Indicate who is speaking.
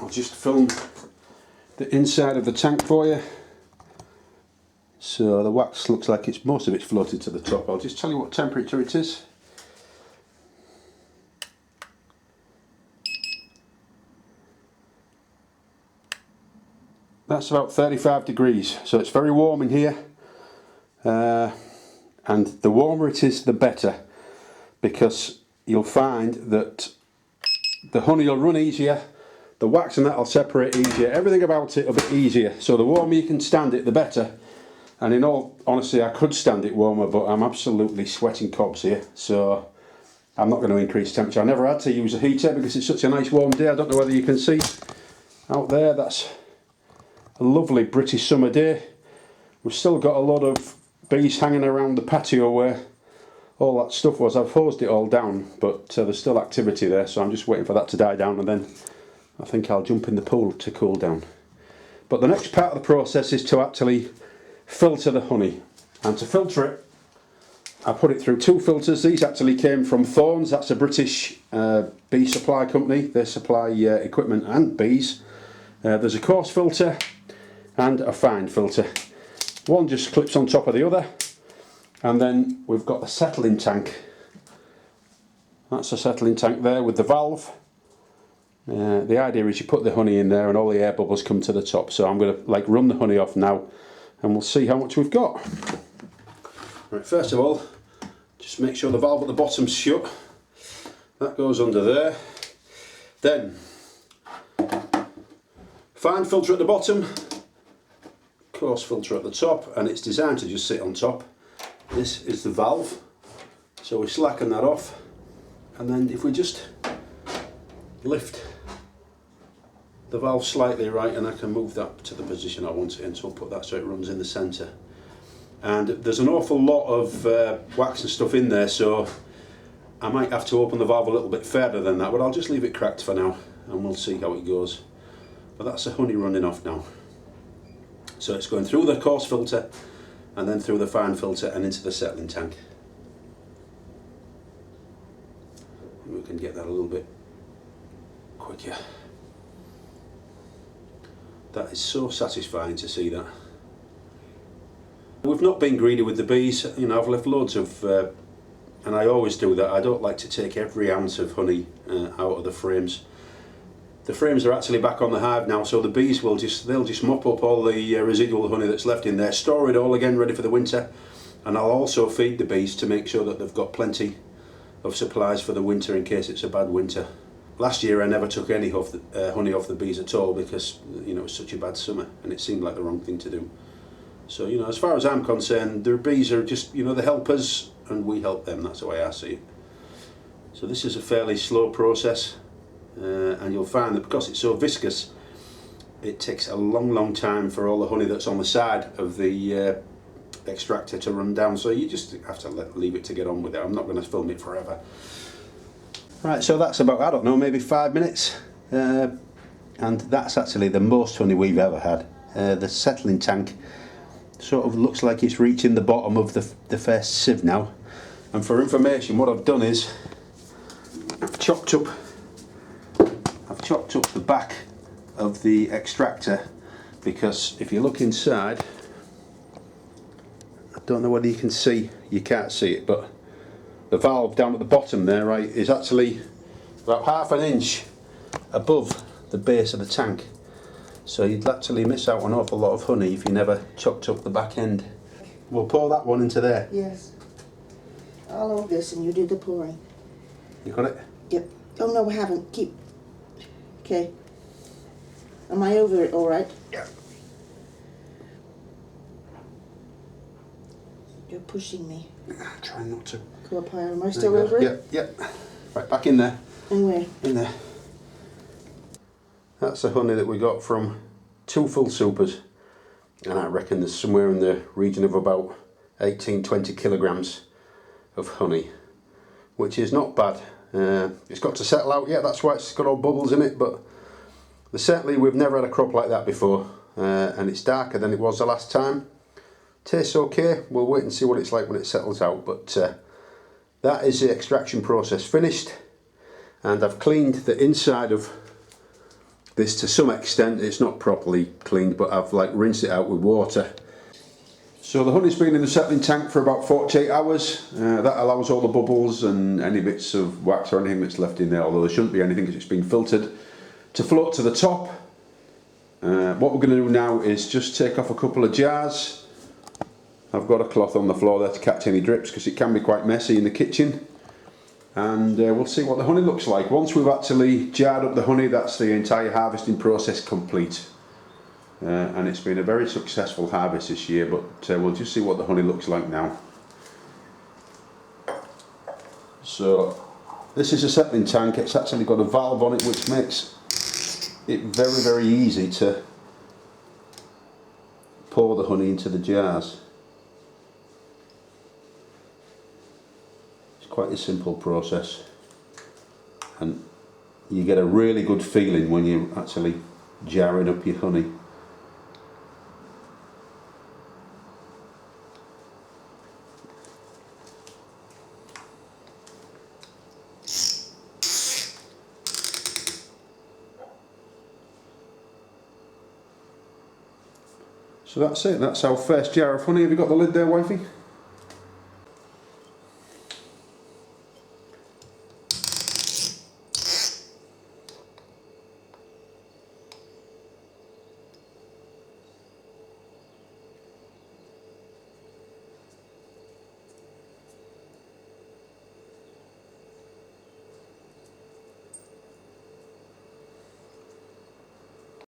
Speaker 1: I'll just film the inside of the tank for you. So the wax looks like most of it's floated to the top. I'll just tell you what temperature it is. That's about 35 degrees, so it's very warm in here, and the warmer it is the better, because you'll find that the honey will run easier, the wax and that will separate easier, everything about it will be easier. So the warmer you can stand it, the better. And in all honesty, I could stand it warmer, but I'm absolutely sweating cobs here, so I'm not going to increase temperature. I never had to use a heater because it's such a nice warm day. I don't know whether you can see out there, that's a lovely British summer day. We've still got a lot of bees hanging around the patio where all that stuff was. I've hosed it all down, but there's still activity there, so I'm just waiting for that to die down, and then I think I'll jump in the pool to cool down. But the next part of the process is to actually filter the honey, and to filter it I put it through 2 filters. These actually came from Thorns, that's a British bee supply company. They supply equipment and bees. There's a coarse filter and a fine filter. One just clips on top of the other, and then we've got the settling tank. That's a settling tank there with the valve. The idea is you put the honey in there and all the air bubbles come to the top. So I'm going to run the honey off now, and we'll see how much we've got. Right, first of all, just make sure the valve at the bottom's shut. That goes under there. Then fine filter at the bottom, coarse filter at the top, and it's designed to just sit on top. This is the valve, so we slacken that off, and then if we just lift the valve slightly right, and I can move that to the position I want it in, so I'll put that so it runs in the centre. And there's an awful lot of wax and stuff in there, so I might have to open the valve a little bit further than that, but I'll just leave it cracked for now and we'll see how it goes. But that's the honey running off now. So it's going through the coarse filter and then through the fine filter and into the settling tank. And we can get that a little bit quicker. That is so satisfying to see that. We've not been greedy with the bees. You know, I've left loads of, and I always do that. I don't like to take every ounce of honey out of the frames. The frames are actually back on the hive now, so the bees will they'll just mop up all the residual honey that's left in there, store it all again ready for the winter, and I'll also feed the bees to make sure that they've got plenty of supplies for the winter in case it's a bad winter. Last year I never took any honey off the bees at all because, you know, it was such a bad summer and it seemed like the wrong thing to do. So, you know, as far as I'm concerned, the bees are just, you know, the helpers and we help them. That's the way I see it. So this is a fairly slow process. And you'll find that because it's so viscous, it takes a long time for all the honey that's on the side of the extractor to run down, so you just have to leave it to get on with it. I'm not going to film it forever. Right, so that's about, I don't know, maybe 5 minutes, and that's actually the most honey we've ever had. The settling tank sort of looks like it's reaching the bottom of the first sieve now, and for information what I've done is I've chopped up the back of the extractor, because if you look inside, I don't know whether you can see, you can't see it, but the valve down at the bottom there, right, is actually about ½ inch above the base of the tank, so you'd actually miss out on an awful lot of honey if you never chopped up the back end. We'll pour that one into there.
Speaker 2: Yes. I'll hold this and you do the pouring.
Speaker 1: You got it?
Speaker 2: Yep. Oh no, we haven't. Keep. Okay. Am I over it all right?
Speaker 1: Yeah.
Speaker 2: You're pushing me.
Speaker 1: Try not to.
Speaker 2: Go up higher. Am I still over it?
Speaker 1: Yep. Right, back in there.
Speaker 2: And where? In
Speaker 1: there. That's the honey that we got from 2 full supers. And I reckon there's somewhere in the region of about 18-20 kilograms of honey, which is not bad. It's got to settle out yet, that's why it's got all bubbles in it, but certainly we've never had a crop like that before, and it's darker than it was the last time. Tastes okay, we'll wait and see what it's like when it settles out, but that is the extraction process finished, and I've cleaned the inside of this to some extent. It's not properly cleaned, but I've like rinsed it out with water. So the honey's been in the settling tank for about 48 hours. That allows all the bubbles and any bits of wax or anything that's left in there, although there shouldn't be anything because it's been filtered, to float to the top. What we're going to do now is just take off a couple of jars. I've got a cloth on the floor there to catch any drips because it can be quite messy in the kitchen. And we'll see what the honey looks like. Once we've actually jarred up the honey, that's the entire harvesting process complete. And it's been a very successful harvest this year, but we'll just see what the honey looks like now. So this is a settling tank. It's actually got a valve on it which makes it very, very easy to pour the honey into the jars. It's quite a simple process, and you get a really good feeling when you're actually jarring up your honey. So that's it, that's our first jar of honey. Have you got the lid there, wifey?